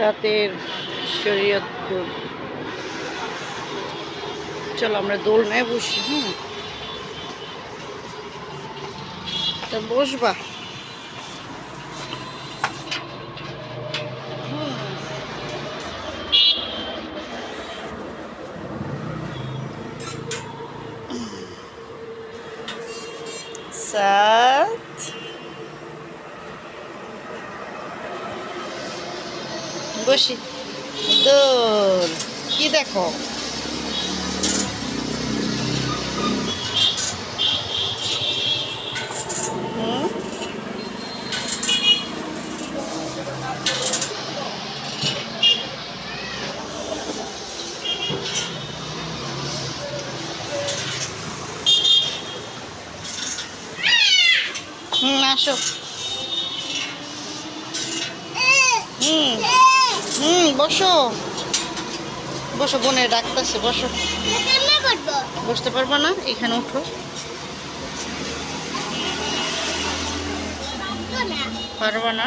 রাতের শরীয়তপুর। চলো আমরা দোলনায় বসি। তা বসবা? সাত বসি। দোল কি দেখো? আসো। বসো বসো, বোনে ডাকতেছে, বসো। বসতে পারবা না? এখানে উঠো। পারবা না?